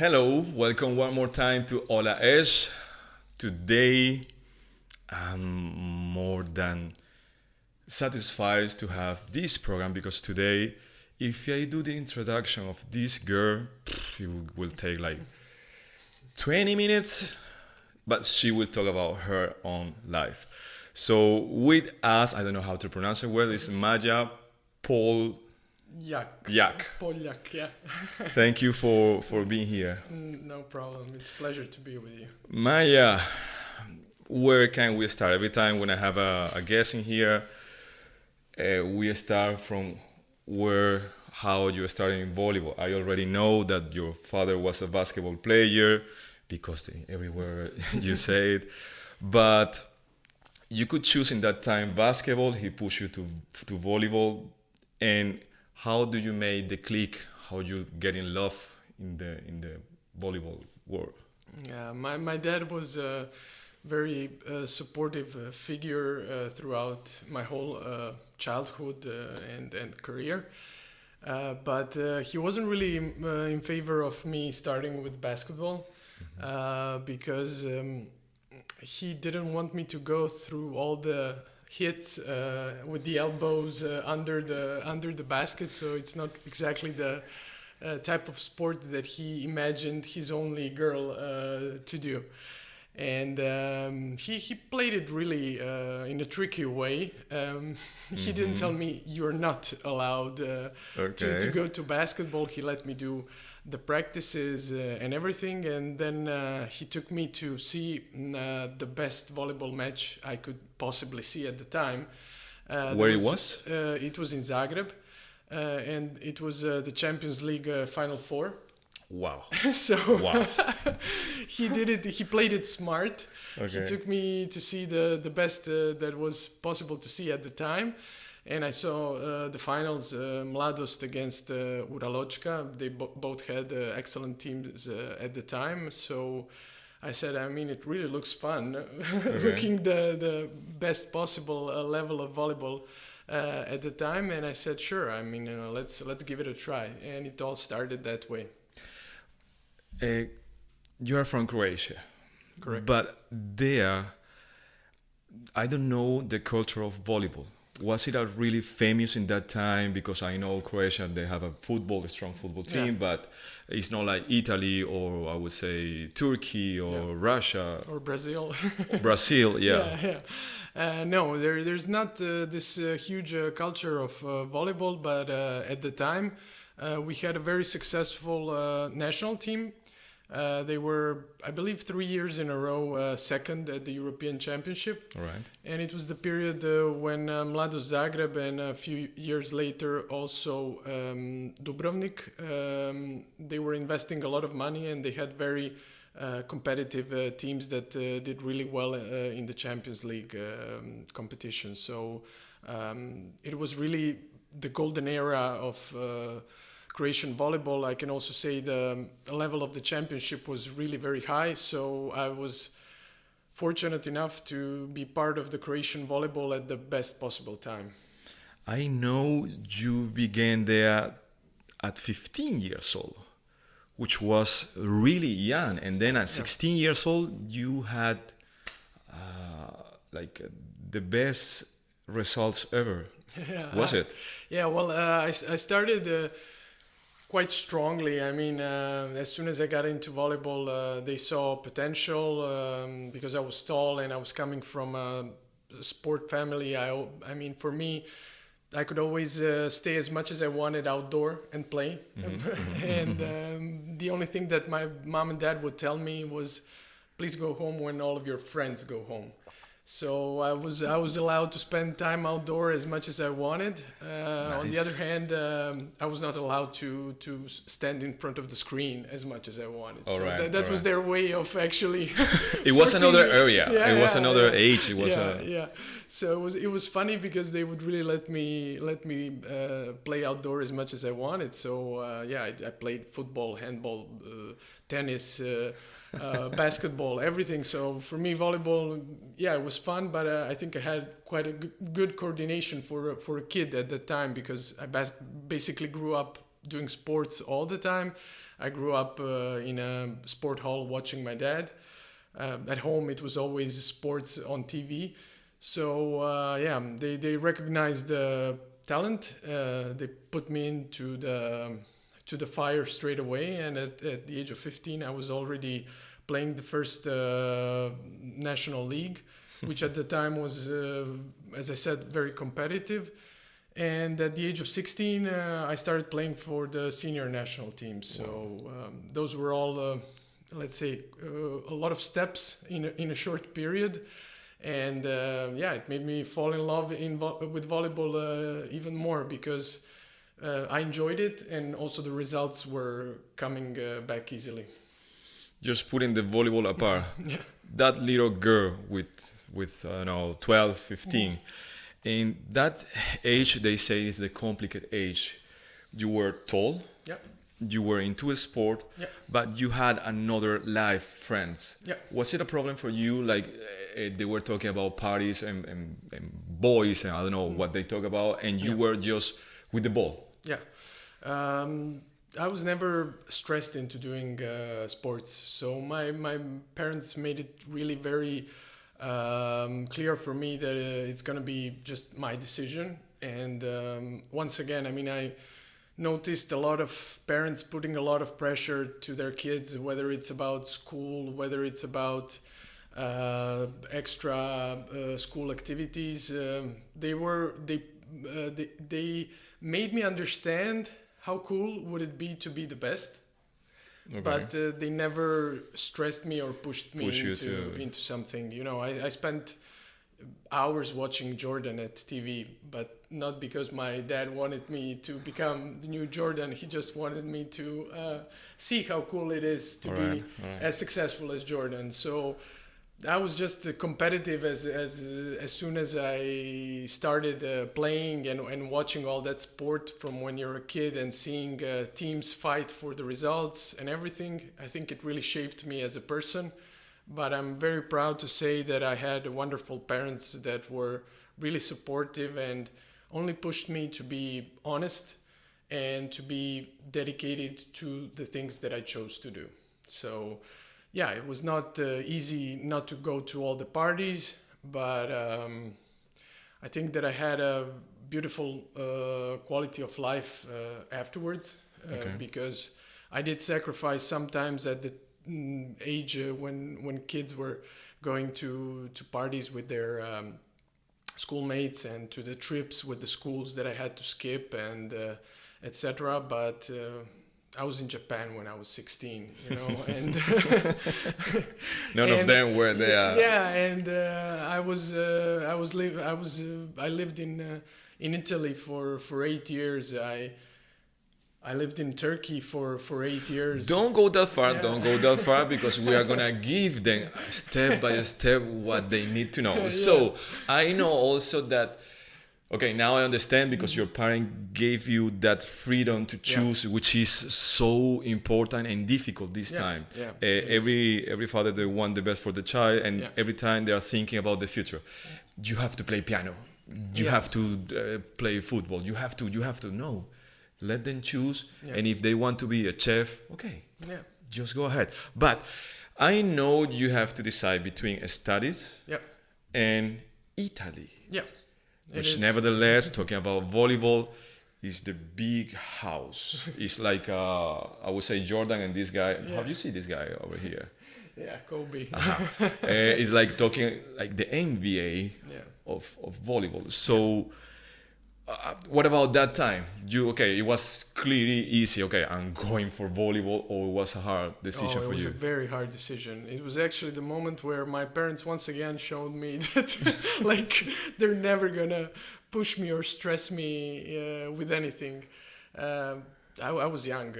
Hello, welcome one more time to Hola Esch. Today, I'm more than satisfied to have this program because today, if I do the introduction of this girl, it will take like 20 minutes, but she will talk about her own life. So with us, I don't know how to pronounce it well, it's Maja Poljak. Poljak, yeah. Thank you for being here. No problem. It's a pleasure to be with you. Maya, where can we start? Every time when I have a guest in here, we start from how you started in volleyball. I already know that your father was a basketball player because everywhere you say it, but you could choose in that time basketball. He pushed you to volleyball, and how do you make the click? How you get in love in the volleyball world? Yeah, my dad was a very supportive figure throughout my whole childhood and career. But he wasn't really in favor of me starting with basketball because he didn't want me to go through all the hits with the elbows under the basket. So it's not exactly the type of sport that he imagined his only girl to do. And he played it really in a tricky way. He didn't tell me you're not allowed to go to basketball. He let me do the practices and everything, and then he took me to see the best volleyball match I could possibly see at the time. Where it was? It was in Zagreb, and it was the Champions League Final Four. Wow. So Wow. he did it. He played it smart. Okay. He took me to see the best that was possible to see at the time. And I saw the finals, Mladost against Uralochka. They both had excellent teams at the time. So I said, I mean, it really looks fun, looking the best possible level of volleyball at the time. And I said, sure. I mean, let's give it a try. And it all started that way. You are from Croatia. Correct. But there, I don't know the culture of volleyball. Was it really famous in that time? Because I know Croatia, they have a strong football team, but it's not like Italy or I would say Turkey or Russia. Or Brazil. Brazil, yeah. No, there's not this huge culture of volleyball, but at the time we had a very successful national team. They were, I believe, 3 years in a row second at the European Championship. All right. And it was the period when Mladost Zagreb and a few years later also Dubrovnik, they were investing a lot of money and they had very competitive teams that did really well in the Champions League competition. So it was really the golden era of Croatian volleyball. I can also say the level of the championship was really very high. So I was fortunate enough to be part of the Croatian volleyball at the best possible time. I know you began there at 15 years old, which was really young. And then at 16 years old, you had the best results ever. Was it? Yeah, well, I started quite strongly. I mean, as soon as I got into volleyball, they saw potential because I was tall and I was coming from a sport family. I mean, for me, I could always stay as much as I wanted outdoor and play. And the only thing that my mom and dad would tell me was, please go home when all of your friends go home. So I was allowed to spend time outdoor as much as I wanted. Nice. On the other hand, I was not allowed to stand in front of the screen as much as I wanted. All so right, that was their way of actually. It was another area. It was another age. It was So it was funny because they would really let me play outdoor as much as I wanted. So I played football, handball, tennis. Basketball, everything. So for me, volleyball, it was fun, but I think I had quite a good coordination for a kid at that time because I basically grew up doing sports all the time. I grew up in a sport hall watching my dad. At home, it was always sports on TV. So they recognized the talent. They put me into the fire straight away. And at the age of 15, I was already playing the first national league, which at the time was, as I said, very competitive. And at the age of 16, I started playing for the senior national team. So those were all, let's say, a lot of steps in a short period. And it made me fall in love with volleyball even more, because I enjoyed it, and also the results were coming back easily. Just putting the volleyball apart, Yeah. that little girl with 12, 15, in that age, they say is the complicated age. You were tall, Yeah. you were into a sport, Yeah. but you had another life, friends. Yeah. Was it a problem for you? Like they were talking about parties and boys, and I don't know what they talk about, and you were just with the ball. Yeah. I was never stressed into doing sports. So my parents made it really very clear for me that it's going to be just my decision. And once again, I mean, I noticed a lot of parents putting a lot of pressure to their kids, whether it's about school, whether it's about extra school activities. They made me understand how cool would it be to be the best. Okay. But they never stressed me or pushed me into something. You know, I spent hours watching Jordan at TV, but not because my dad wanted me to become the new Jordan. He just wanted me to see how cool it is to be as successful as Jordan. So I was just competitive as soon as I started playing and watching all that sport from when you're a kid and seeing teams fight for the results and everything. I think it really shaped me as a person. But I'm very proud to say that I had wonderful parents that were really supportive and only pushed me to be honest and to be dedicated to the things that I chose to do. So yeah, it was not easy not to go to all the parties, but I think that I had a beautiful quality of life afterwards, because I did sacrifice sometimes at the age when kids were going to parties with their schoolmates and to the trips with the schools that I had to skip and etc. But I was in Japan when I was 16, you know, and none of them were there. Yeah, and I lived in Italy for 8 years. I lived in Turkey for 8 years. Don't go that far. Yeah. Don't go that far, because we are gonna give them step by step what they need to know. Yeah. So I know also that. Okay, now I understand, because your parent gave you that freedom to choose, which is so important and difficult this time. Yeah. Every father, they want the best for the child, and every time they are thinking about the future. You have to play piano. You have to play football. You have to. No, let them choose. Yeah. And if they want to be a chef, okay, just go ahead. But I know you have to decide between studies and Italy. Yeah. Which nevertheless, talking about volleyball, is the big house. It's like, I would say Jordan and this guy. Yeah. Have you seen this guy over here? Yeah, Kobe. It's like talking like the NBA of volleyball. So what about that time? It was clearly easy. Okay, I'm going for volleyball, or it was a hard decision for you? It was a very hard decision. It was actually the moment where my parents once again showed me that like they're never gonna push me or stress me with anything. I was young.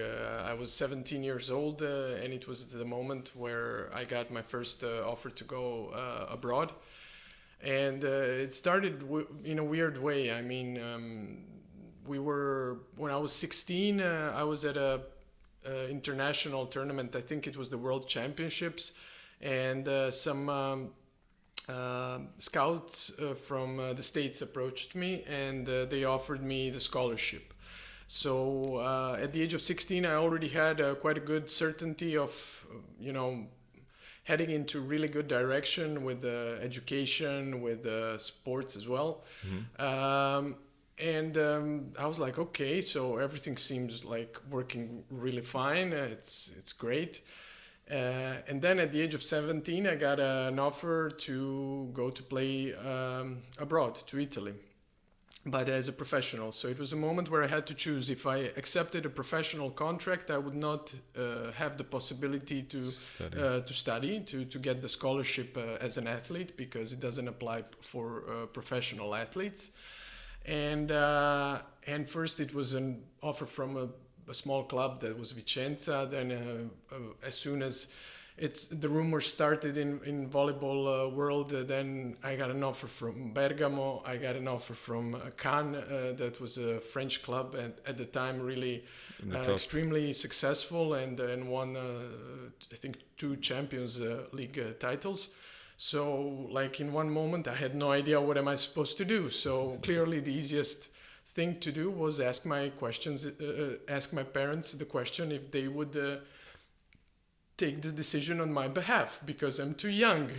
I was 17 years old, and it was the moment where I got my first offer to go abroad. And it started in a weird way. I mean, when I was 16, I was at a international tournament. I think it was the World Championships, and some scouts from the States approached me, and they offered me the scholarship. So at the age of 16, I already had quite a good certainty of, heading into really good direction with education, with sports as well. And I was like, okay, so everything seems like working really fine. It's great. And then at the age of 17, I got an offer to go to play abroad to Italy, but as a professional. So it was a moment where I had to choose. If I accepted a professional contract, I would not have the possibility to study, to get the scholarship as an athlete, because it doesn't apply for professional athletes. And first it was an offer from a small club that was Vicenza. Then as soon as the rumors started in volleyball world, then I got an offer from Bergamo. I got an offer from Cannes, that was a French club, and at the time really extremely successful, and won I think 2 Champions League titles. So like in one moment I had no idea what am I supposed to do. So clearly the easiest thing to do was ask my parents the question if they would take the decision on my behalf, because I'm too young.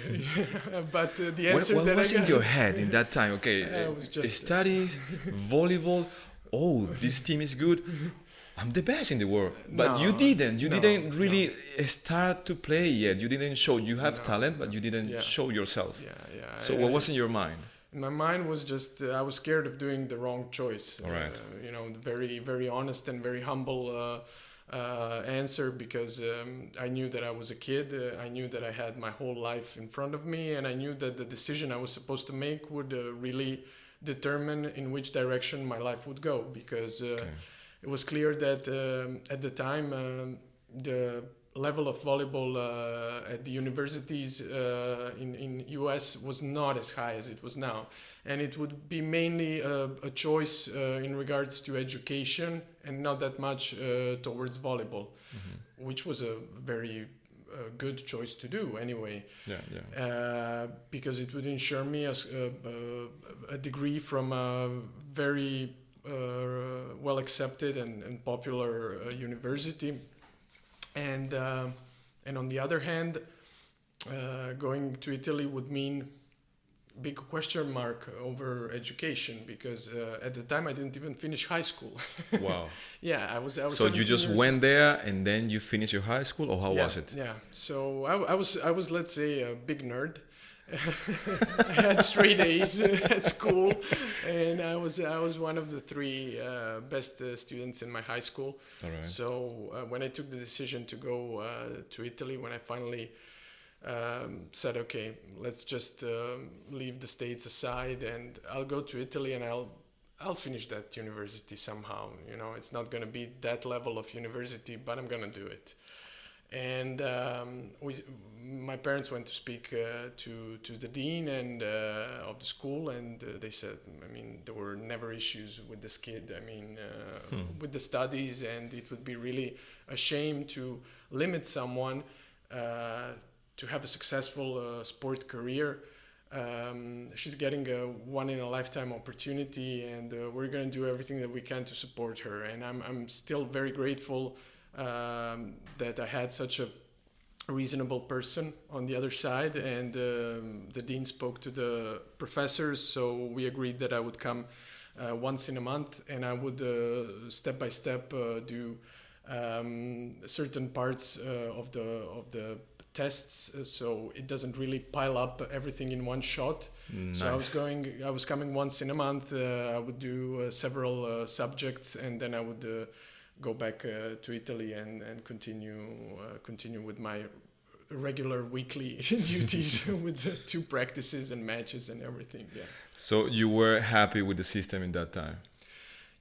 But the answer what that was I got in your head in that time? Okay, was just studies, volleyball. Oh, this team is good. I'm the best in the world. But you didn't really start to play yet. You didn't show. You have talent, but you didn't show yourself. So what was in your mind? My mind was just, I was scared of doing the wrong choice. All right. Very, very honest and very humble answer, because I knew that I was a kid. I knew that I had my whole life in front of me, and I knew that the decision I was supposed to make would really determine in which direction my life would go, because it was clear that at the time the level of volleyball at the universities in US was not as high as it was now, and it would be mainly a choice in regards to education and not that much towards volleyball, which was a very good choice to do anyway. Because it would ensure me a degree from a very well accepted and popular university, and on the other hand, going to Italy would mean big question mark over education, because at the time I didn't even finish high school. Wow. I was so you just went there and then you finished your high school, or how was it? So I was let's say a big nerd. I had straight A's at school, and I was one of the 3 best students in my high school. All right. So when I took the decision to go to Italy, when I finally said, okay, let's just leave the States aside, and I'll go to Italy, and I'll finish that university somehow. It's not going to be that level of university, but I'm going to do it. And my parents went to speak to the dean and of the school, and they said, there were never issues with this kid. With the studies, and it would be really a shame to limit someone to have a successful sport career. She's getting a one-in-a-lifetime opportunity, and we're going to do everything that we can to support her. And I'm still very grateful that I had such a reasonable person on the other side, and the dean spoke to the professors, so we agreed that I would come once in a month, and I would step by step do certain parts of the tests, so it doesn't really pile up everything in one shot. Nice. So I was coming once in a month. I would do several subjects, and then I would go back to Italy and continue with my regular weekly duties with the 2 practices and matches and everything. So you were happy with the system in that time?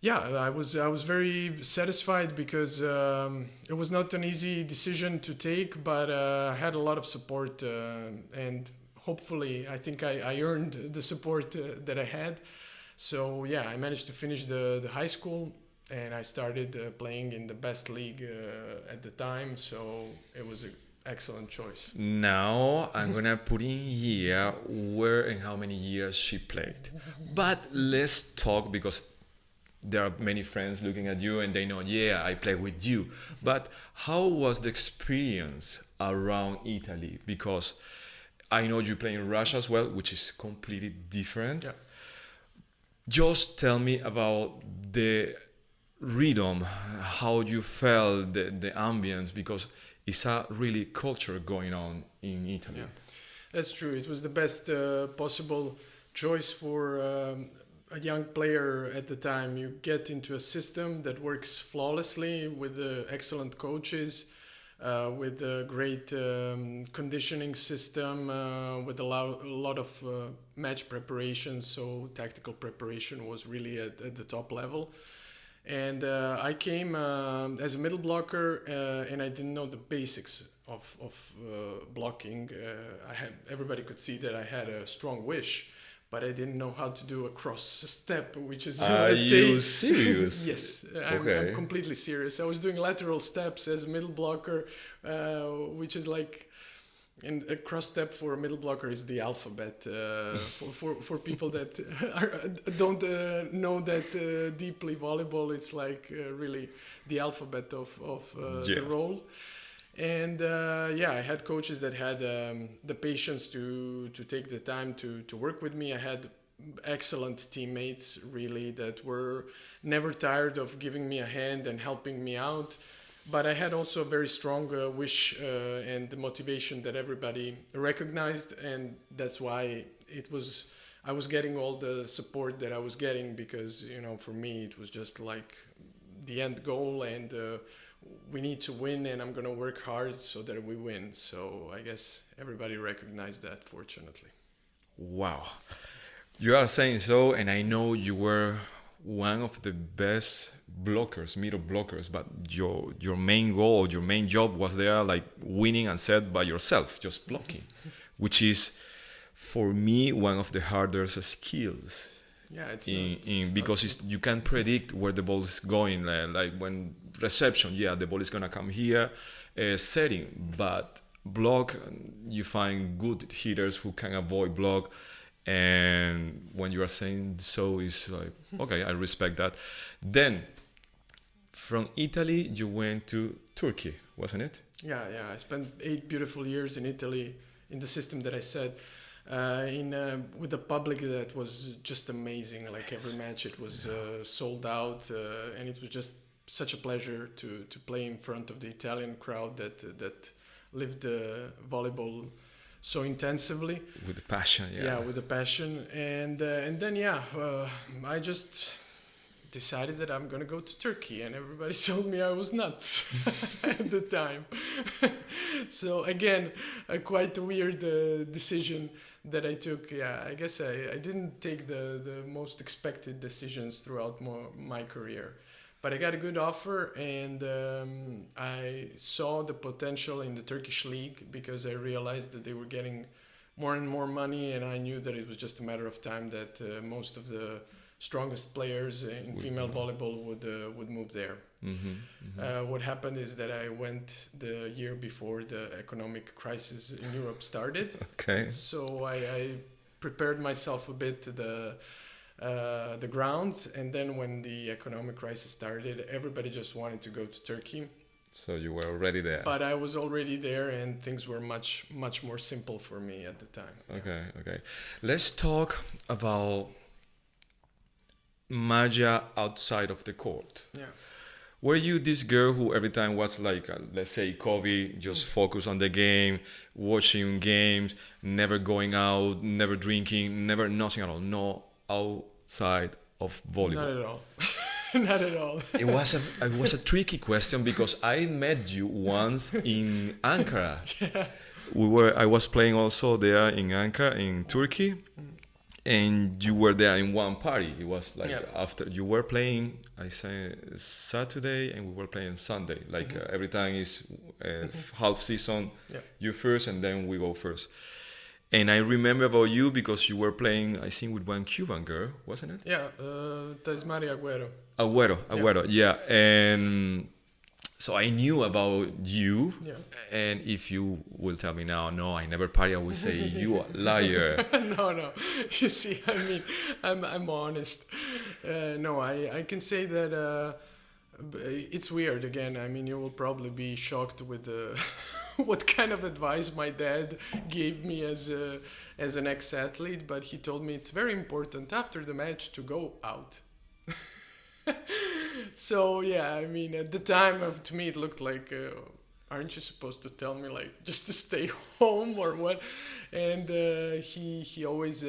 I was very satisfied, because it was not an easy decision to take, but I had a lot of support, and hopefully I think I earned the support that I had. So I managed to finish the high school, and I started playing in the best league at the time, so it was an excellent choice. Now I'm gonna put in here where and how many years she played, but let's talk, because there are many friends looking at you and they know, yeah, I play with you. But how was the experience around Italy? Because I know you play in Russia as well, which is completely different. Yeah. Just tell me about the rhythm, how you felt the ambience, because it's a really culture going on in Italy. Yeah. That's true. It was the best possible choice for a young player at the time. You get into a system that works flawlessly with excellent coaches, with a great conditioning system, with a lot of match preparation. So tactical preparation was really at the top level. And I came as a middle blocker, and I didn't know the basics of blocking. Everybody could see that I had a strong wish, but I didn't know how to do a cross step, which is... Are you serious? Yes, I'm completely serious. I was doing lateral steps as a middle blocker, which is like... And a cross step for a middle blocker is the alphabet for people that don't know that deeply volleyball. It's like really the alphabet of the role. And I had coaches that had the patience to take the time to work with me. I had excellent teammates really that were never tired of giving me a hand and helping me out. But I had also a very strong wish and the motivation that everybody recognized, and that's why I was getting all the support that I was getting, because for me it was just like the end goal, and we need to win, and I'm gonna work hard so that we win. So I guess everybody recognized that, fortunately. Wow, you are saying so, and I know you were one of the best blockers, middle blockers, but your main goal, your main job was there like winning and set by yourself, just blocking, which is for me one of the hardest skills. Yeah, because you can't predict where the ball is going. Like when reception, the ball is gonna come here, setting, but block, you find good hitters who can avoid block. And when you are saying so, it's like, okay, I respect that. Then from Italy you went to Turkey, wasn't it? Yeah, I spent 8 beautiful years in Italy in the system that I said, with the public that was just amazing. Like every match it was sold out, and it was just such a pleasure to play in front of the Italian crowd that lived volleyball so intensively, with the passion. With the passion. And then I just decided that I'm gonna go to Turkey, and everybody told me I was nuts at the time. So again, a quite weird decision that I took. I guess I didn't take the most expected decisions throughout my career. But I got a good offer, and I saw the potential in the Turkish league, because I realized that they were getting more and more money, and I knew that it was just a matter of time that most of the strongest players in female volleyball would move there. What happened is that I went the year before the economic crisis in Europe started. Okay. So I prepared myself a bit to the grounds, and then when the economic crisis started, everybody just wanted to go to Turkey. So you were already there. But I was already there, and things were much more simple for me at the time. Okay. Let's talk about Maja outside of the court. Yeah. Were you this girl who every time was like, let's say Kobe, just focus on the game, watching games, never going out, never drinking, never nothing at all, no outside of volleyball? Not at all. Not at all. It was a tricky question, because I met you once in Ankara. Yeah. I was playing also there in Ankara in Turkey, and you were there in one party. It was like after you were playing, I say Saturday, and we were playing Sunday. Like every time is half season, you first, and then we go first. And I remember about you because you were playing, I think, with one Cuban girl, wasn't it? Yeah, that's Maria Agüero. Agüero, yeah. And so I knew about you. Yeah. And if you will tell me now, no, I never party, I will say you a liar. No. You see, I mean, I'm honest. No, I can say that it's weird again. I mean, you will probably be shocked with what kind of advice my dad gave me as an ex-athlete, but he told me it's very important after the match to go out. So yeah, I mean, at the time, to me, it looked like, aren't you supposed to tell me like just to stay home or what? And he always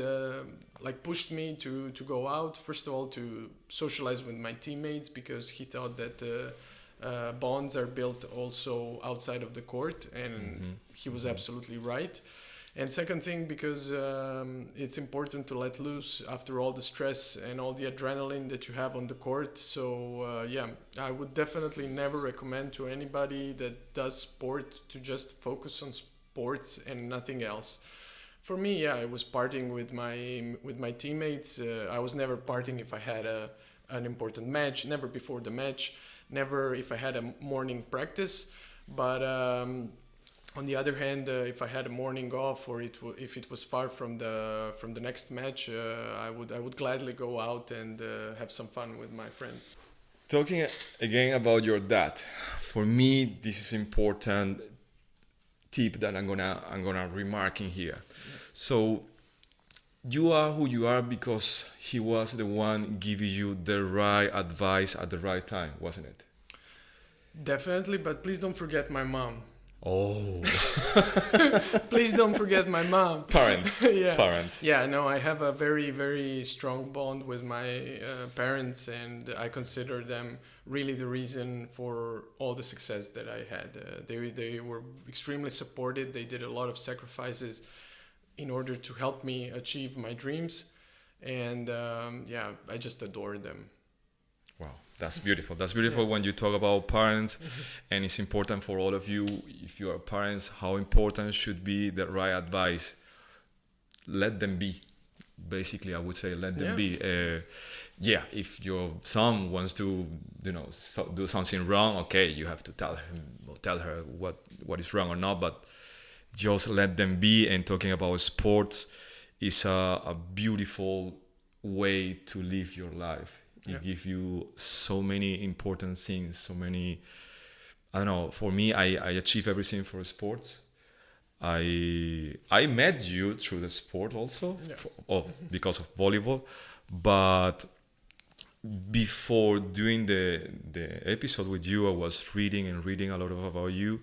like pushed me to go out. First of all, to socialize with my teammates because he thought that bonds are built also outside of the court, and he was absolutely right. And second thing, because it's important to let loose after all the stress and all the adrenaline that you have on the court. So yeah, I would definitely never recommend to anybody that does sport to just focus on sports and nothing else. For me, yeah, I was partying with my teammates. I was never partying if I had an important match, never before the match, never if I had a morning practice. But on the other hand, if I had a morning off or if it was far from the next match, I would gladly go out and have some fun with my friends. Talking again about your dad, for me this is important tip that I'm gonna remark in here. So you are who you are because he was the one giving you the right advice at the right time, wasn't it? Definitely, but please don't forget my mom. Oh. Please don't forget my mom. Parents. Yeah. Parents. Yeah, no, I have a very, very strong bond with my parents, and I consider them really the reason for all the success that I had. They were extremely supportive. They did a lot of sacrifices in order to help me achieve my dreams. And yeah, I just adore them. Wow, that's beautiful. That's beautiful when you talk about parents, and it's important for all of you, if you are parents, how important should be the right advice. Let them be. Basically, I would say let them be. Yeah, if your son wants to, do something wrong, okay, you have to tell him or tell her what is wrong or not, but just let them be. And talking about sports is a beautiful way to live your life. It gives you so many important things, so many, I don't know, for me, I achieve everything for sports. I met you through the sport also, because of volleyball, but before doing the episode with you, I was reading a lot about you,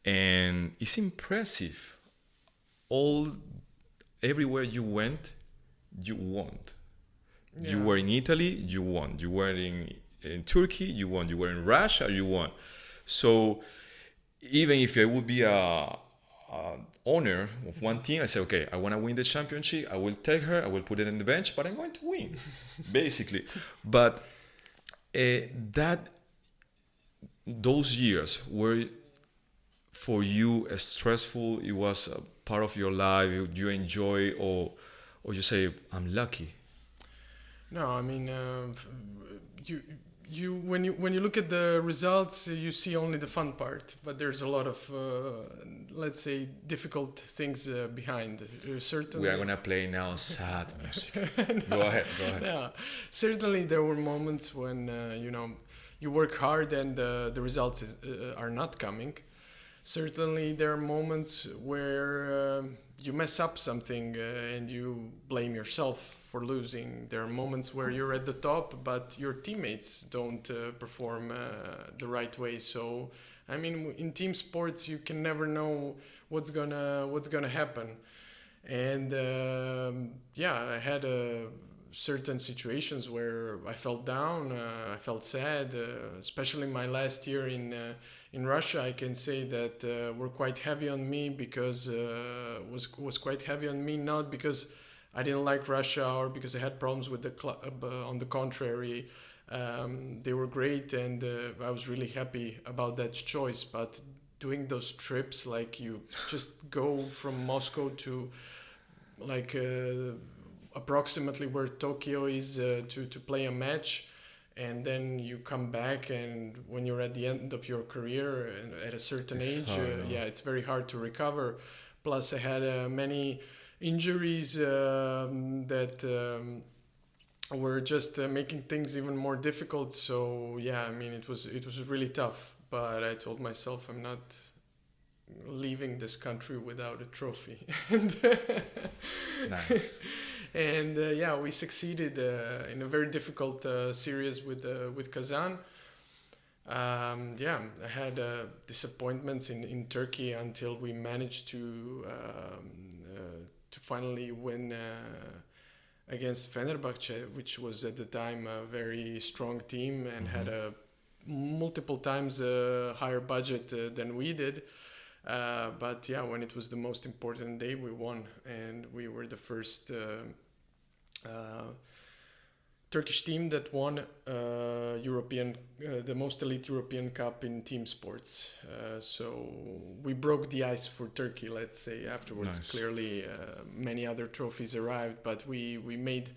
and it's impressive. Everywhere you went, you won. Yeah. You were in Italy, you won. You were in Turkey, you won. You were in Russia, you won. So even if I would be a owner of one team, I say, okay, I want to win the championship. I will take her, I will put it in the bench, but I'm going to win, basically. But those years were for you stressful. It was a part of your life. You enjoy, or you say, I'm lucky. No, I mean, when you look at the results, you see only the fun part, but there's a lot of let's say difficult things behind. Certainly, we are gonna play now sad music. No. Go ahead. Yeah, certainly there were moments when you work hard and the results are not coming. Certainly there are moments where you mess up something and you blame yourself for losing. There are moments where you're at the top, but your teammates don't perform the right way. So, I mean, in team sports, you can never know what's gonna happen. And I had certain situations where I felt down, I felt sad, especially my last year in Russia. I can say that were quite heavy on me because was quite heavy on me, not because I didn't like Russia or because I had problems with the club. On the contrary, they were great, and I was really happy about that choice. But doing those trips, like you just go from Moscow to like approximately where Tokyo is to play a match, and then you come back, and when you're at the end of your career and at a certain age, it's very hard to recover. Plus, I had many injuries that were just making things even more difficult. So yeah, I mean, it was really tough. But I told myself I'm not leaving this country without a trophy. Nice. And yeah, we succeeded in a very difficult series with Kazan. Yeah, I had disappointments in Turkey until we managed to finally win against Fenerbahce, which was at the time a very strong team and had a multiple times higher budget than we did. But yeah, when it was the most important day, we won, and we were the first Turkish team that won the most elite European Cup in team sports. So we broke the ice for Turkey, let's say. Afterwards, Nice. clearly, many other trophies arrived, but we made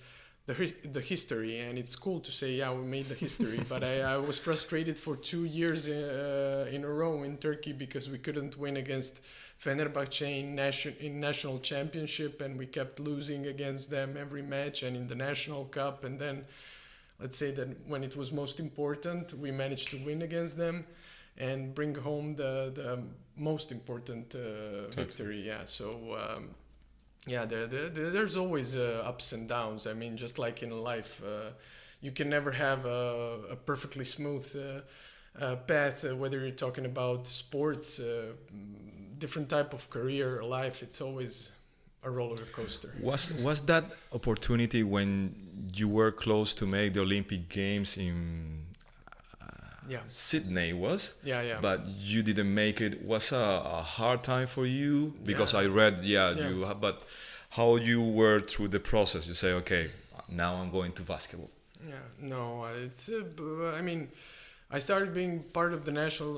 the history, and it's cool to say, yeah, we made the history. But I was frustrated for 2 years in a row in Turkey because we couldn't win against Fenerbahce in national championship, and we kept losing against them every match and in the national cup. And then, let's say that when it was most important, we managed to win against them and bring home the most important victory. Yeah, so yeah, there's always ups and downs. I mean, just like in life, you can never have a perfectly smooth path, whether you're talking about sports, different type of career, life. It's always a roller coaster. Was that opportunity when you were close to make the Olympic Games in Yeah, Sydney was? yeah. But you didn't make it. Was a hard time for you? Because Yeah. I read, Yeah. you have, but how you were through the process? You say, okay, now I'm going to basketball. Yeah, no, I mean, I started being part of the national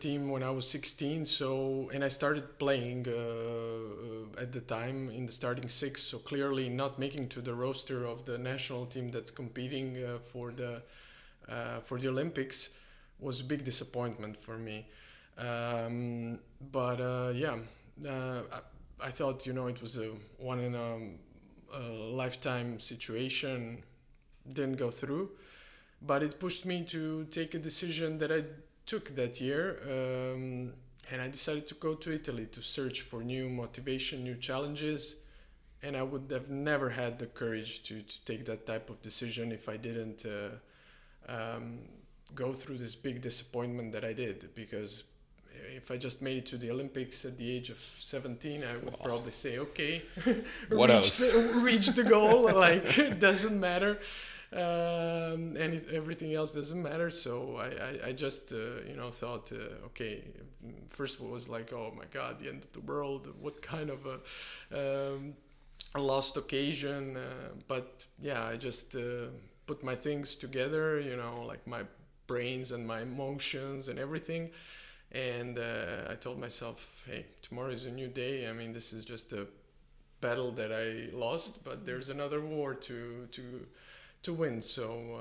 team when I was 16, so, and I started playing at the time in the starting six, so clearly not making to the roster of the national team that's competing for the Olympics was a big disappointment for me. But yeah, I thought, it was a one in a lifetime situation, didn't go through. But it pushed me to take a decision that I took that year, and I decided to go to Italy to search for new motivation, new challenges, and I would have never had the courage to take that type of decision if I didn't go through this big disappointment that I did, because if I just made it to the Olympics at the age of 17, I would probably say, okay, What else? reach the goal, like, it doesn't matter. And everything else doesn't matter. So I just thought, okay, first was like, oh my god, the end of the world, what kind of a lost occasion, but yeah, I just put my things together, like my brains and my emotions and everything, and I told myself, hey, tomorrow is a new day. I mean, this is just a battle that I lost, but there's another war to win. So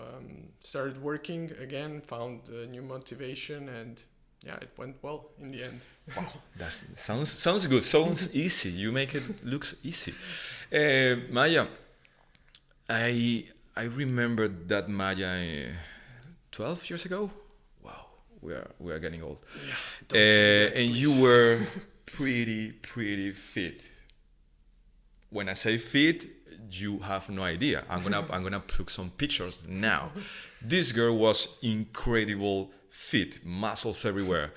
started working again, found new motivation, and yeah, it went well in the end. Wow, that sounds good. Sounds easy. You make it looks easy. Maja, I remember that Maja 12 years ago. Wow, we are getting old. Yeah, don't say that, and please. you were pretty fit. When I say fit, you have no idea. I'm gonna put some pictures now. This girl was incredible fit, muscles everywhere.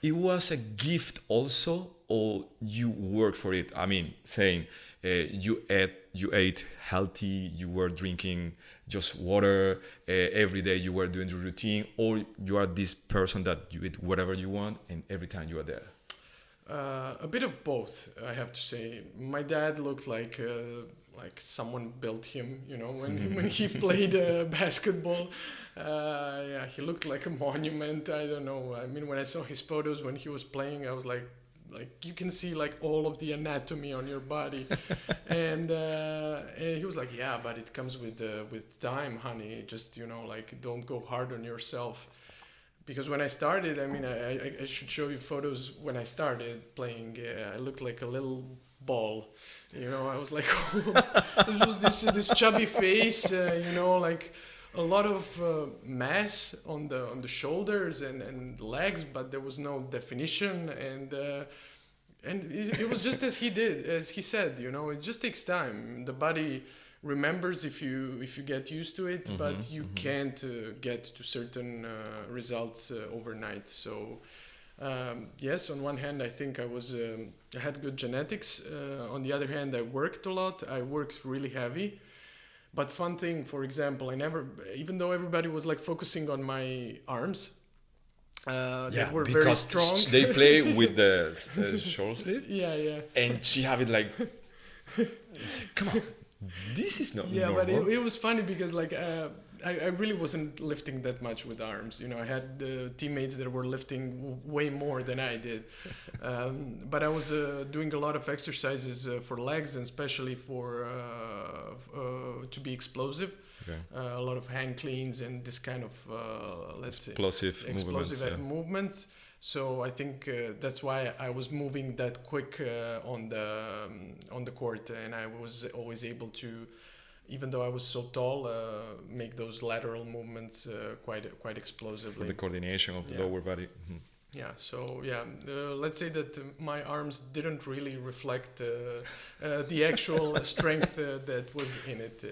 It was a gift also, or you worked for it? I mean, saying you ate healthy, you were drinking just water every day, you were doing your routine, or you are this person that you eat whatever you want and every time you are there. A bit of both, I have to say. My dad looked like someone built him, when he played basketball. Yeah, he looked like a monument. I don't know. I mean, when I saw his photos when he was playing, I was like you can see like all of the anatomy on your body, and he was like, yeah, but it comes with time, honey. Just don't go hard on yourself. Because when I started, I mean, I should show you photos when I started playing. I looked like a little ball. You know, I was like, this was this chubby face, you know, like a lot of mass on the shoulders and legs, but there was no definition, and it was just as he said, you know, it just takes time. The body remembers if you get used to it, but you can't get to certain results overnight. So yes, on one hand I think I had good genetics. On the other hand, I worked a lot. I worked really heavy. But fun thing, for example, even though everybody was like focusing on my arms, they were very strong. They play with the short sleeve. Yeah. And she have it like, come on, this is not normal. But it was funny because like I really wasn't lifting that much with arms. You know, I had teammates that were lifting way more than I did. But I was doing a lot of exercises for legs, and especially to be explosive. Okay. A lot of hang cleans and this kind of explosive movements. So I think that's why I was moving that quick on the court, and I was always able to, even though I was so tall, make those lateral movements quite explosively. For the coordination of the lower body. Mm-hmm. Yeah, so let's say that my arms didn't really reflect the actual strength that was in it.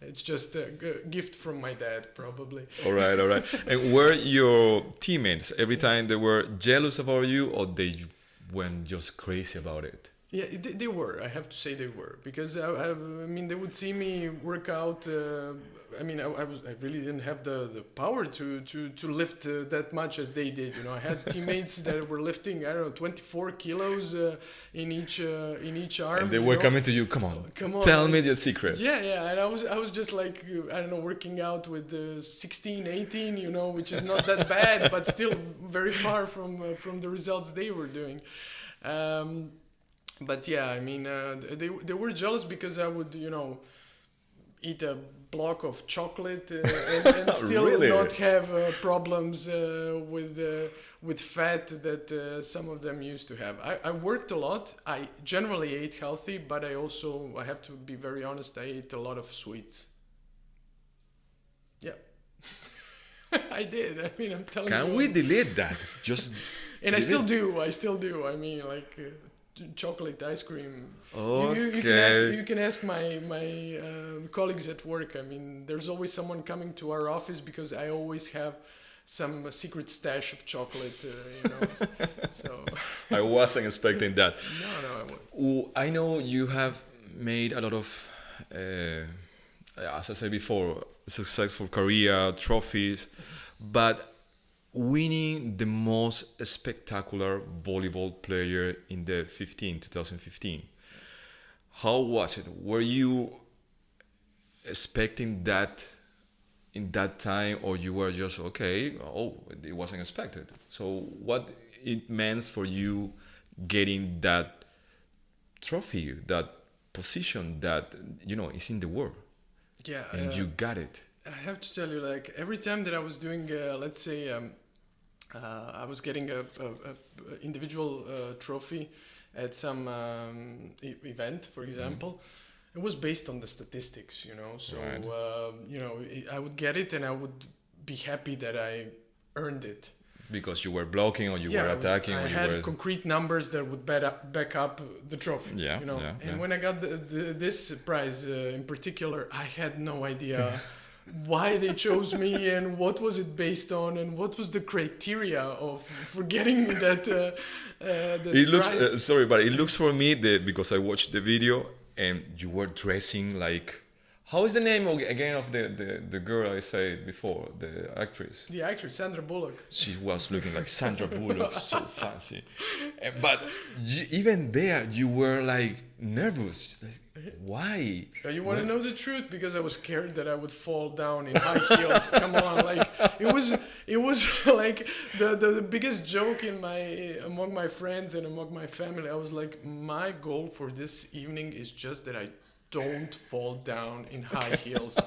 It's just a gift from my dad, probably. All right. And were your teammates, every time they were jealous about you, or they went just crazy about it? Yeah, they were. I have to say they were, because I mean, they would see me work out. I mean, I really didn't have the power to lift that much as they did. You know, I had teammates that were lifting, I don't know, 24 kilos in each arm. And they were coming to you. Come on, tell me the secret. Yeah. And I was just like, I don't know, working out with 16, 18. You know, which is not that bad, but still very far from the results they were doing. But yeah, I mean, they were jealous because I would, you know, eat a block of chocolate and still really? Not have problems with fat that some of them used to have. I worked a lot. I generally ate healthy, but I have to be very honest, I ate a lot of sweets. Yeah. I did. I mean, I'm telling you. Can we delete that? Just. And I still do. I mean, like. Chocolate ice cream. Okay. You can ask my colleagues at work. I mean, there's always someone coming to our office because I always have some secret stash of chocolate. You know. So. I wasn't expecting that. No. I know you have made a lot of, as I said before, successful career, trophies, but winning the most spectacular volleyball player in the 2015. How was it? Were you expecting that in that time, or you were just it wasn't expected? So what it meant for you getting that trophy, that position that, you know, is in the world? Yeah. And you got it. I have to tell you, like, every time that I was doing, let's say, I was getting a individual trophy at some event, for example. It was based on the statistics, you know. So, right. You know, I would get it and I would be happy that I earned it. Because you were blocking or you were attacking. I had concrete numbers that would back up the trophy. Yeah, you know. And when I got this prize in particular, I had no idea why they chose me and what was it based on and what was the criteria for getting that. It looks but it looks for me because I watched the video and you were dressing like. How is the name again of the girl I said before, the actress? The actress, Sandra Bullock. She was looking like Sandra Bullock, so fancy. But even there, you were like nervous. Like, why? You want to know the truth? Because I was scared that I would fall down in high heels. Come on, like it was like the biggest joke among my friends and among my family. I was like, my goal for this evening is just that I don't fall down in high heels.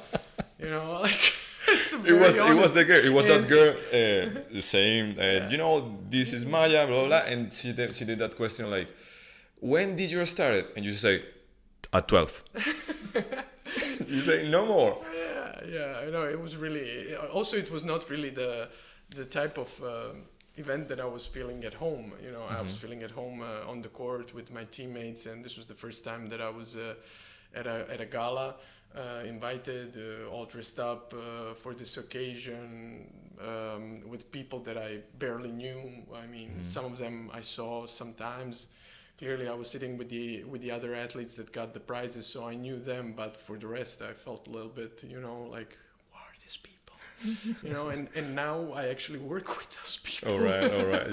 You know, like it was the girl. It was that girl saying, you know, this is Maja, blah blah, and she did that question like, When did you start it? And you say, at 12. You say, no more. Yeah, I know. It was really. Also, it was not really the type of event that I was feeling at home. You know, I was feeling at home on the court with my teammates, and this was the first time that I was at a gala, invited, all dressed up for this occasion, with people that I barely knew. I mean, some of them I saw sometimes. Clearly, I was sitting with the other athletes that got the prizes, so I knew them. But for the rest, I felt a little bit, you know, like, what are these people? You know, and now I actually work with those people. All right.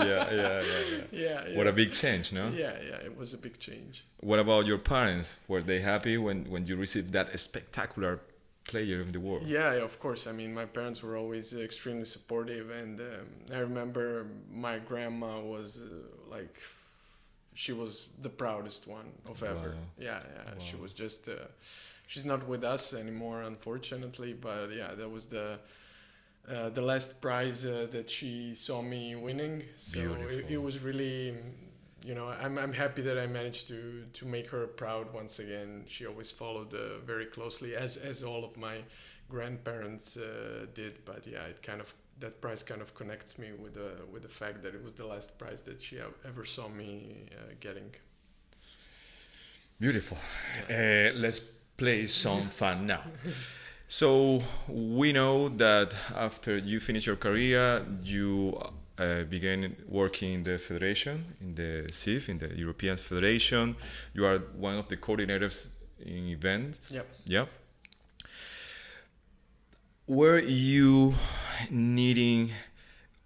Yeah. What a big change, no? Yeah, it was a big change. What about your parents? Were they happy when you received that spectacular player of the world? Yeah, of course. I mean, my parents were always extremely supportive, and I remember my grandma was like, she was the proudest one of ever. Wow. Yeah. Wow. She was just. She's not with us anymore, unfortunately. But yeah, that was the last prize that she saw me winning. So it was really, you know, I'm happy that I managed to make her proud once again. She always followed very closely, as all of my grandparents did. But yeah, that prize kind of connects me with the fact that it was the last prize that she ever saw me getting. Beautiful. Let's play some fun now. So we know that after you finish your career, you began working in the federation, in the CIF, in the European Federation. You are one of the coordinators in events. Yep. Yeah. Were you needing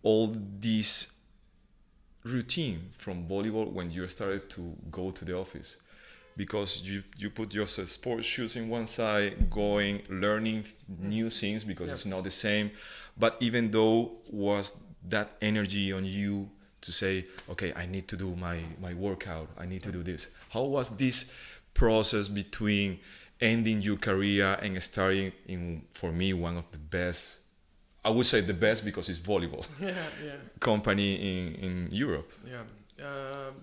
all this routine from volleyball when you started to go to the office? Because you put your sports shoes in one side, learning new things because it's not the same. But even though was that energy on you to say, okay, I need to do my workout, I need to do this. How was this process between ending your career and starting in, for me, one of the best, I would say the best because it's volleyball, company in Europe? Yeah.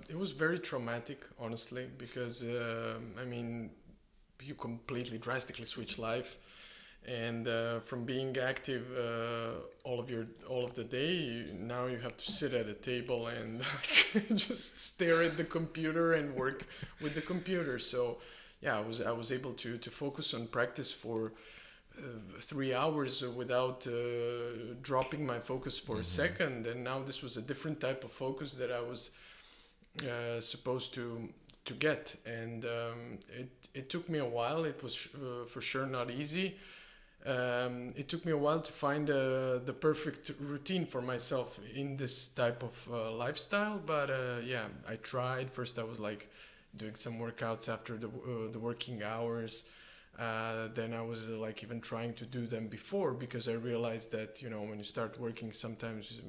It was very traumatic, honestly, because I mean, you completely drastically switch life, and from being active all of the day, now you have to sit at a table and just stare at the computer and work with the computer. So yeah, I was able to focus on practice for 3 hours without dropping my focus for a second. And now this was a different type of focus that I was supposed to get, and it took me a while. It was for sure not easy. It took me a while to find the perfect routine for myself in this type of lifestyle, but yeah, I tried. First I was like doing some workouts after the working hours. Then I was like even trying to do them before, because I realized that, you know, when you start working, sometimes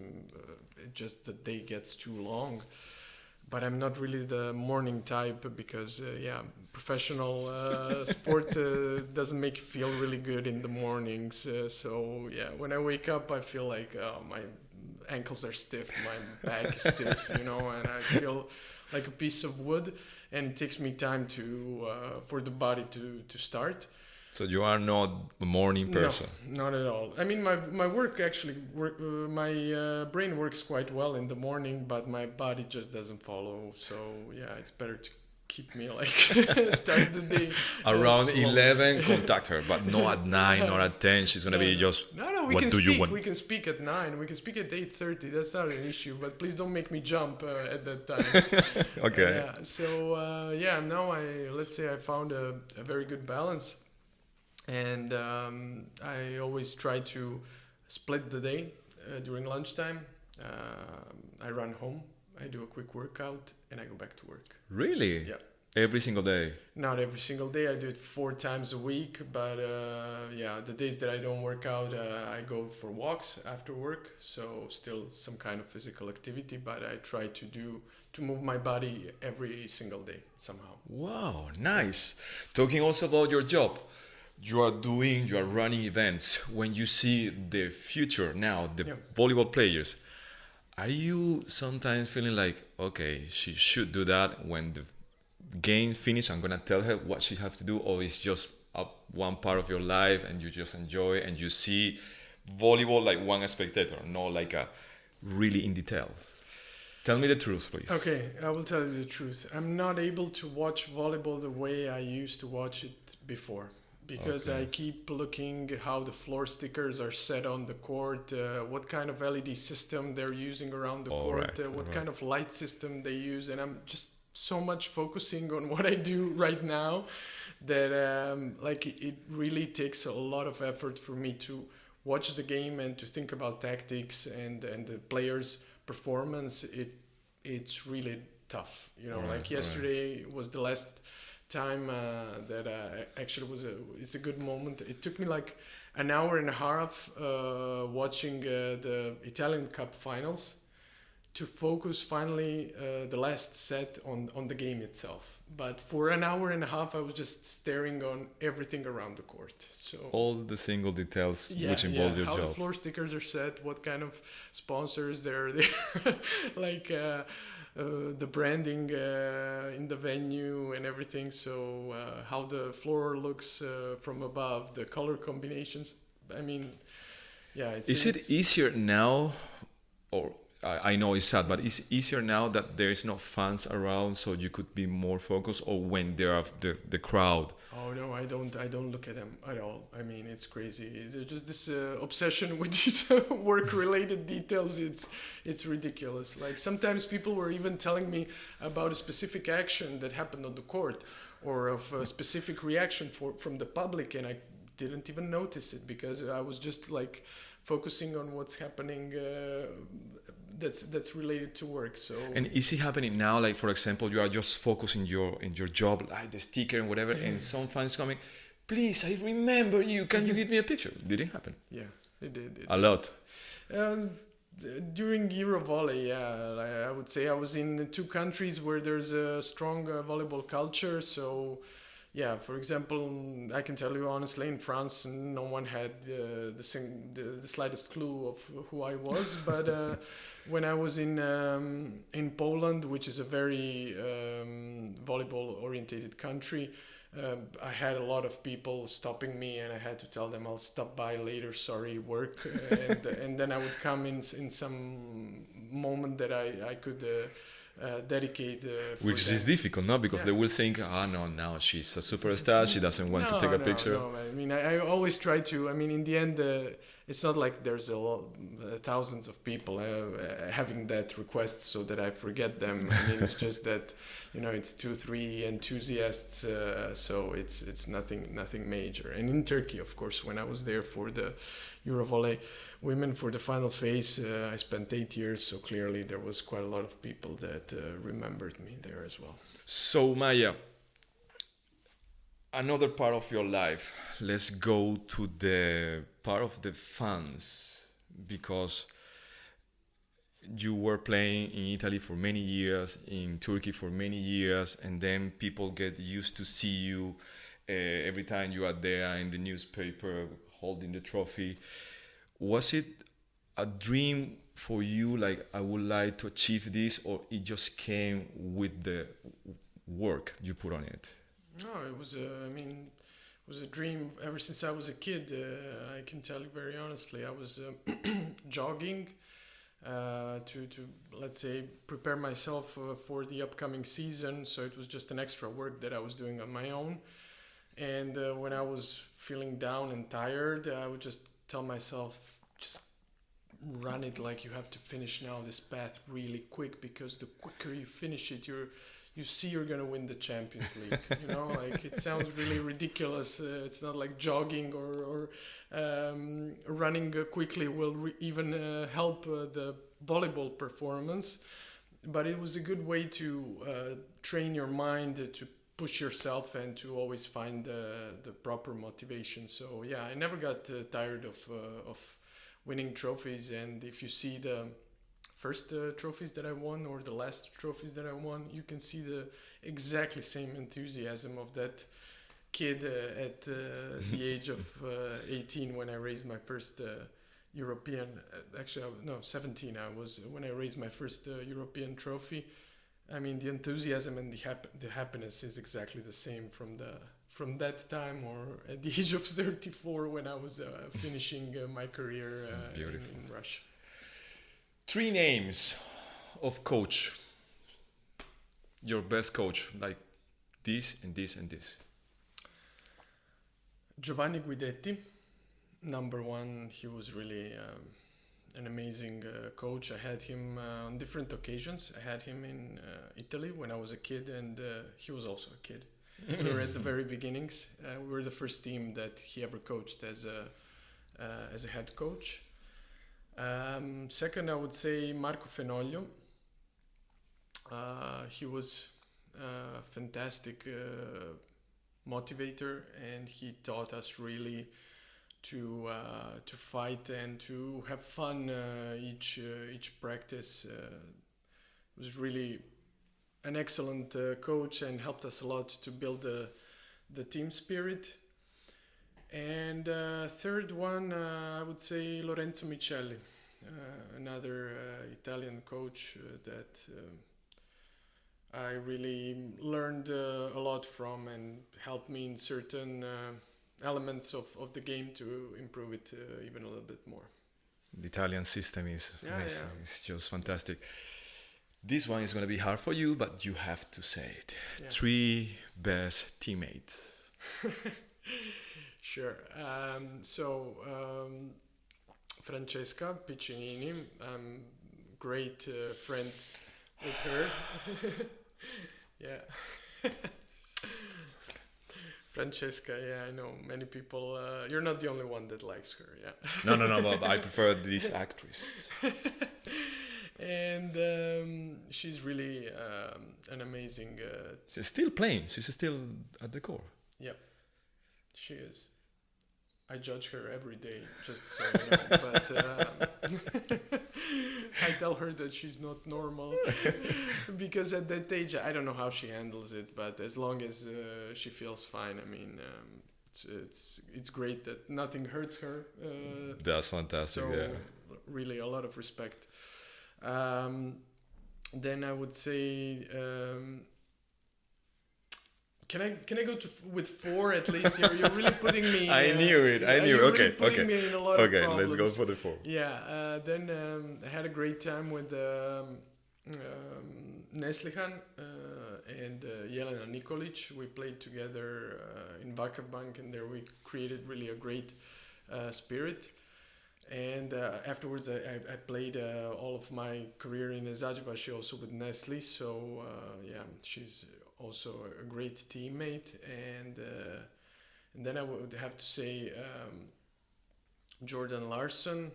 the day gets too long. But I'm not really the morning type, because professional sport doesn't make you feel really good in the mornings. So yeah, when I wake up, I feel like my ankles are stiff, my back is stiff, you know, and I feel like a piece of wood. And it takes me time for the body to start. So you are not a morning person? No, not at all. I mean, my work actually, my brain works quite well in the morning, but my body just doesn't follow. So yeah, it's better to keep me like start the day around 11. Contact her, but not at 9, not at 10. She's gonna be just. No. We can speak at 9. We can speak at 8:30. That's not an issue. But please don't make me jump at that time. Okay. So now let's say I found a very good balance, and I always try to split the day during lunchtime. I run home. I do a quick workout and I go back to work. Really? Yeah. Every single day? Not every single day. I do it 4 times a week. But the days that I don't work out, I go for walks after work. So still some kind of physical activity. But I try to move my body every single day somehow. Wow, nice. Talking also about your job. You are running events. When you see the future now, the volleyball players, are you sometimes feeling like, okay, she should do that when the game finish, I'm gonna tell her what she have to do, or it's just one part of your life and you just enjoy and you see volleyball like one spectator, not like a really in detail? Tell me the truth, please. Okay, I will tell you the truth. I'm not able to watch volleyball the way I used to watch it before, because Okay. I keep looking how the floor stickers are set on the court, what kind of LED system they're using around the All court, right, what all kind of light system they use, and I'm just so much focusing on what I do right now that like it really takes a lot of effort for me to watch the game and to think about tactics and the players' performance. It's really tough, you know. Right, like right. yesterday was the last time that actually it's a good moment. It took me like an hour and a half watching the Italian Cup finals to focus finally the last set on the game itself. But for an hour and a half, I was just staring on everything around the court. So All the single details yeah, which involve your how job. the floor stickers are set, what kind of sponsors they're there, like the branding in the venue and everything. So how the floor looks from above, the color combinations. I mean, yeah. Is it easier now, or I know it's sad, but it's easier now that there is no fans around, so you could be more focused, or when there are the crowd? Oh no, I don't look at them at all. I mean, it's crazy. There's just this obsession with these work-related details. It's ridiculous. Like sometimes people were even telling me about a specific action that happened on the court, or of a specific reaction from the public, and I didn't even notice it because I was just like focusing on what's happening. That's related to work. So And is it happening now? Like for example, you are just focused in your job, like the sticker and whatever, and some fans coming, please, I remember you. Can you give me a picture? Did it happen? yeah, it did. A lot. During Euro Volley, yeah, I would say I was in 2 countries where there's a strong volleyball culture. So, yeah, for example, I can tell you honestly, in France, no one had the slightest clue of who I was. But when I was in Poland, which is a very volleyball-oriented country, I had a lot of people stopping me, and I had to tell them I'll stop by later. Sorry, work, and then I would come in some moment that I could dedicate. For Which them. is difficult, no? Because they will think, no, now she's a superstar. She doesn't want to take a picture. No, I mean, I always try to. I mean, in the end, it's not like there's thousands of people having that request so that I forget them. I mean, it's just that, you know, it's 2-3 enthusiasts, so it's nothing major. And in Turkey, of course, when I was there for the Eurovolley women for the final phase, I spent 8 years, so clearly there was quite a lot of people that remembered me there as well. So Maja, another part of your life. Let's go to the part of the fans, because you were playing in Italy for many years, in Turkey for many years, and then people get used to see you every time you are there in the newspaper holding the trophy. Was it a dream for you, like I would like to achieve this, or it just came with the work you put on it? No, it was it was a dream ever since I was a kid. I can tell you very honestly, I was jogging to let's say prepare myself for the upcoming season. So it was just an extra work that I was doing on my own. And when I was feeling down and tired, I would just tell myself, just run it, like you have to finish now this path really quick, because the quicker you finish it, you see you're gonna win the Champions League. You know, like it sounds really ridiculous. It's not like jogging or running quickly will even help the volleyball performance, but it was a good way to train your mind to push yourself and to always find the proper motivation. So yeah, I never got tired of winning trophies. And if you see the first trophies that I won or the last trophies that I won, you can see the exactly same enthusiasm of that kid at the age of 18 when I raised my first European, 17 I was when I raised my first European trophy. I mean, the enthusiasm and the happiness is exactly the same from that time or at the age of 34 when I was finishing my career in Russia. 3 names of coach. Your best coach, like this and this and this. Giovanni Guidetti, number one. He was really an amazing coach. I had him on different occasions. I had him in Italy when I was a kid, and he was also a kid. We were at the very beginnings. We were the first team that he ever coached as a head coach. Second, I would say Marco Fenoglio. He was a fantastic motivator, and he taught us really to fight and to have fun each practice. It was really an excellent coach and helped us a lot to build the team spirit. And third one, I would say Lorenzo Micheli, another Italian coach that I really learned a lot from and helped me in certain elements of the game to improve it even a little bit more. The Italian system is amazing. Yeah. It's just fantastic. This one is going to be hard for you, but you have to say it. Yeah. 3 best teammates. Sure. Francesca Piccinini, I'm great friends with her. Yeah. Francesca, yeah, I know many people. You're not the only one that likes her, yeah. No, but I prefer this actress. And she's really an amazing. She's still playing. She's still at the core. Yeah, she is. I judge her every day, just so you know. But I tell her that she's not normal because at that age, I don't know how she handles it. But as long as she feels fine, I mean, it's great that nothing hurts her. That's fantastic. So yeah. really, a lot of respect. Then I would say. Can I go with 4 at least? You're really putting me. I knew it. You're Okay, really putting me in a lot of problems. Let's go for the 4. Yeah. Then I had a great time with Neslihan and Jelena Nikolic. We played together in Vakifbank, and there we created really a great spirit. And afterwards, I played all of my career in Eczacıbaşı also with Nesli. So yeah, she's also a great teammate. And then I would have to say Jordan Larsson.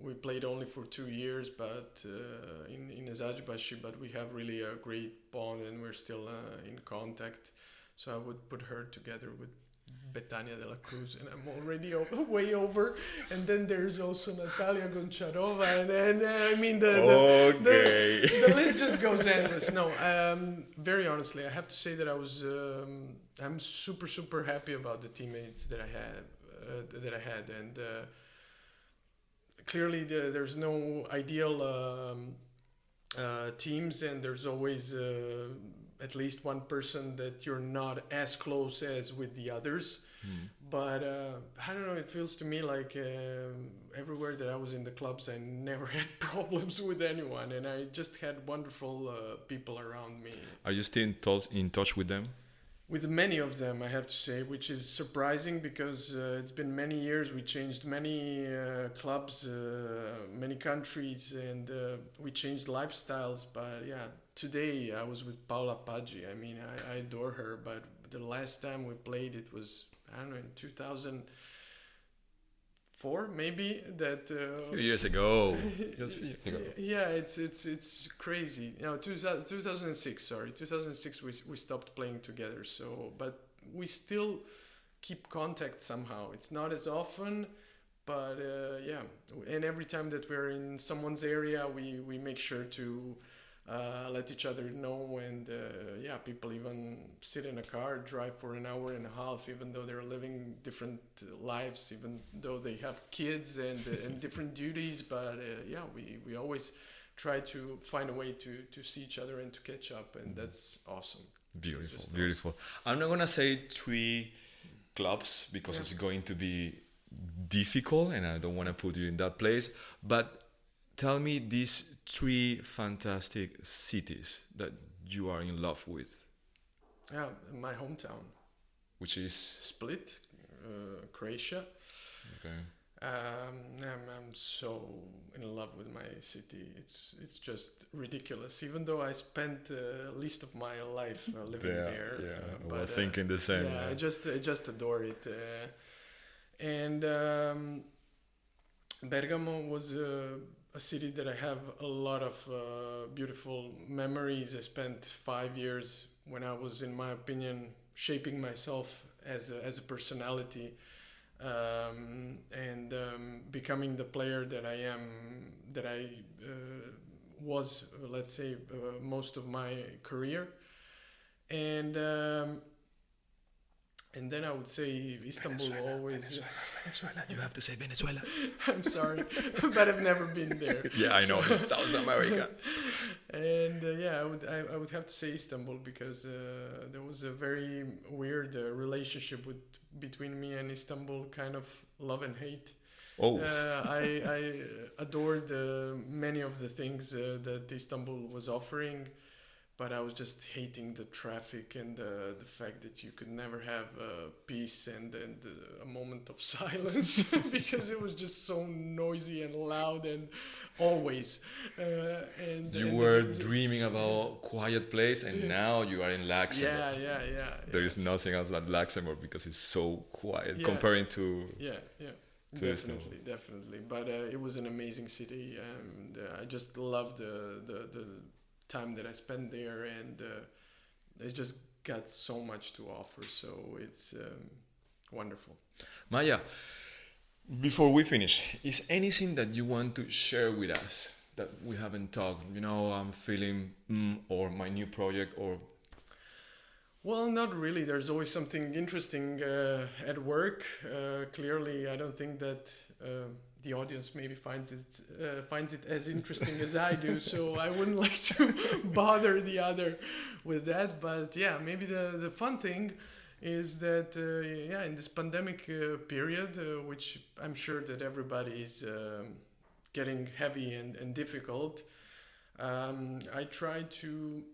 We played only for 2 years, but in Eczacıbaşı, but we have really a great bond, and we're still in contact. So I would put her together with Betania de la Cruz, and I'm already way over. And then there's also Natalia Goncharova, and I mean the list just goes endless. No, very honestly, I have to say that I'm super happy about the teammates that I had, and clearly there's no ideal teams, and there's always at least one person that you're not as close as with the others. But I don't know, it feels to me like everywhere that I was in the clubs, I never had problems with anyone, and I just had wonderful people around me. Are you still in touch with them? With many of them, I have to say, which is surprising because it's been many years. We changed many clubs, many countries, and we changed lifestyles. But yeah, today I was with Paola Paggi. I mean, I adore her, but the last time we played, it was, I don't know, in 2004 maybe. That a few years ago. Just a few years ago. Yeah, it's crazy. 2006. Sorry, 2006. We stopped playing together. So, but we still keep contact somehow. It's not as often, but yeah. And every time that we're in someone's area, we make sure to let each other know. And yeah, people even sit in a car, drive for an hour and a half, even though they're living different lives, even though they have kids and different duties. But yeah, we always try to find a way to see each other and to catch up, and that's awesome. Beautiful, beautiful. I'm not gonna say 3 clubs because it's going to be difficult, and I don't want to put you in that place. But tell me these 3 fantastic cities that you are in love with. Yeah, my hometown, Which is Split, Croatia. okay. I'm so in love with my city. It's just ridiculous. Even though I spent least of my life living there. Yeah, I was thinking the same. Yeah, I just adore it. And Bergamo was a city that I have a lot of beautiful memories. I spent 5 years when I was, in my opinion, shaping myself as a personality. And becoming the player that I am, that I was, let's say, most of my career, and then I would say Istanbul. Venezuela, always. Venezuela. You have to say Venezuela. I'm sorry, but I've never been there. Yeah, I know. It's South America. And I would have to say Istanbul because there was a very weird relationship between me and Istanbul, kind of love and hate. Oh. I adored many of the things that Istanbul was offering, but I was just hating the traffic and the fact that you could never have peace and a moment of silence because it was just so noisy and loud and always. You were dreaming about quiet place, and now you are in Luxembourg. Yeah. There is nothing else like Luxembourg because it's so quiet comparing to. Yeah. Definitely. But it was an amazing city, and I just loved the time that I spent there, and it just got so much to offer. So it's wonderful. Maja, before we finish, is anything that you want to share with us that we haven't talked? I'm feeling, or my new project, or. Well, not really. There's always something interesting at work. Clearly, I don't think that the audience maybe finds it as interesting as I do. So I wouldn't like to bother the other with that. But yeah, maybe the fun thing is that in this pandemic period, which I'm sure that everybody is getting heavy and difficult. I tried to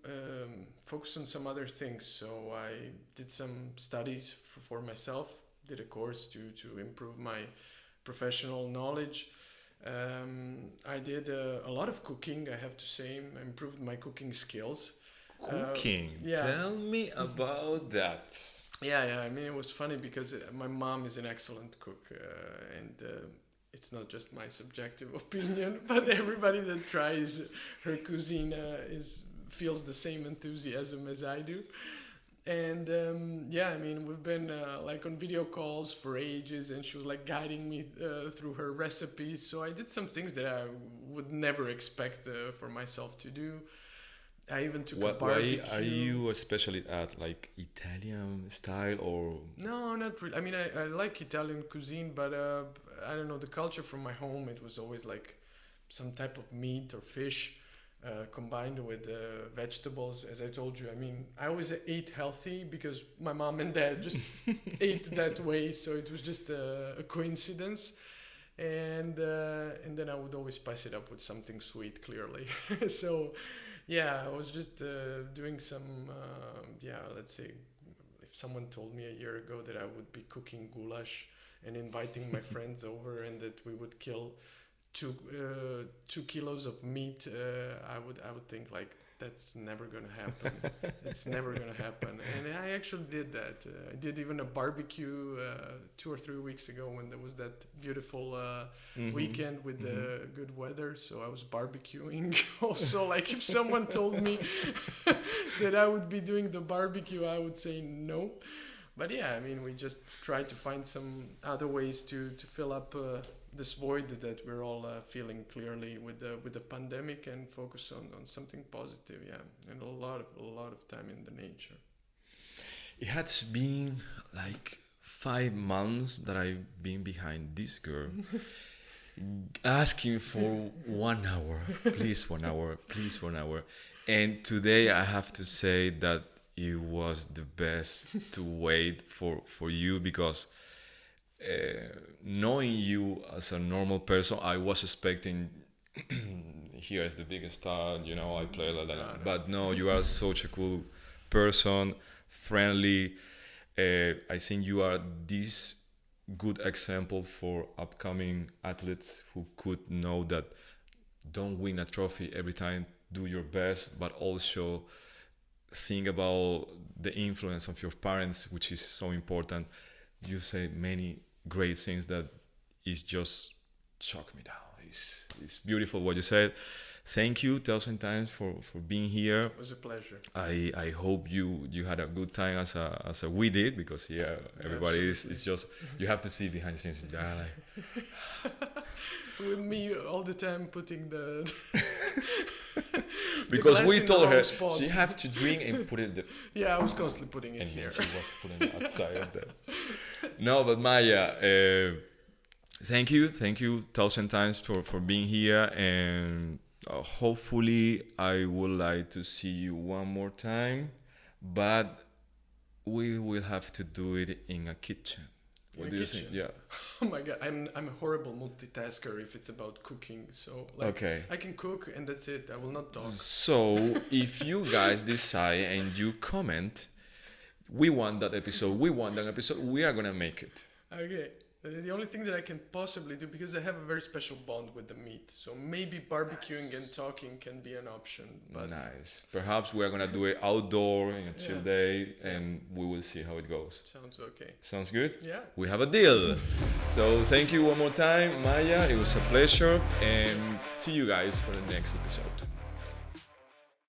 focus on some other things. So I did some studies for myself, did a course to improve my professional knowledge. I did a lot of cooking, I have to say. I improved my cooking skills. Cooking? Tell me about that. Yeah. I mean, it was funny because my mom is an excellent cook, and it's not just my subjective opinion, but everybody that tries her cuisine feels the same enthusiasm as I do. And I mean, we've been like on video calls for ages, and she was like guiding me through her recipes. So I did some things that I would never expect for myself to do. I even took a barbecue. Why are you especially at like Italian style or? No, not really. I mean, I like Italian cuisine, but I don't know, the culture from my home, it was always like some type of meat or fish combined with vegetables. As I told you, I mean, I always ate healthy because my mom and dad just ate that way, so it was just a coincidence. And then I would always spice it up with something sweet, clearly. So yeah, I was just doing some, let's say, if someone told me a year ago that I would be cooking goulash and inviting my friends over and that we would kill 2 kilos of meat, I would think like, that's never gonna happen. It's never gonna happen. And I actually did that. I did even a barbecue 2 or 3 weeks ago when there was that beautiful weekend with the good weather. So I was barbecuing. Also, like if someone told me that I would be doing the barbecue, I would say no. But yeah, I mean, we just try to find some other ways to fill up this void that we're all feeling clearly with the pandemic, and focus on something positive, and a lot of time in the nature. It has been like 5 months that I've been behind this girl. asking for 1 hour, please 1 hour, please 1 hour. And today I have to say that it was the best to wait for you because knowing you as a normal person, I was expecting here is the biggest star, you know, I play like that. But no, you are such a cool person, friendly. I think you are this good example for upcoming athletes who could know that don't win a trophy every time, do your best, but also think about the influence of your parents, which is so important. You say many great things that is just shock me down. It's beautiful what you said. Thank you 1,000 times for being here. It was a pleasure. I hope you had a good time as we did, because here everybody is just, you have to see behind the scenes. Yeah, like, with me all the time putting the because the we told her spot. she have to drink and put it Yeah, I was constantly putting it and here. then she was putting it outside of that. No, but Maja, thank you 1,000 times for being here, and hopefully I would like to see you one more time, but we will have to do it in a kitchen. What do you think? Yeah. Oh my god, I'm a horrible multitasker if it's about cooking. So like, Okay. I can cook and that's it. I will not talk. So if you guys decide and you comment, we want that episode, we are gonna make it. Okay. The only thing that I can possibly do, because I have a very special bond with the meat, so maybe barbecuing and talking can be an option. But Nice. Perhaps we are gonna do it outdoor in a chill day, and we will see how it goes. sounds okay. Sounds good? Yeah. We have a deal. So thank you one more time, Maja. It was a pleasure, and see you guys for the next episode.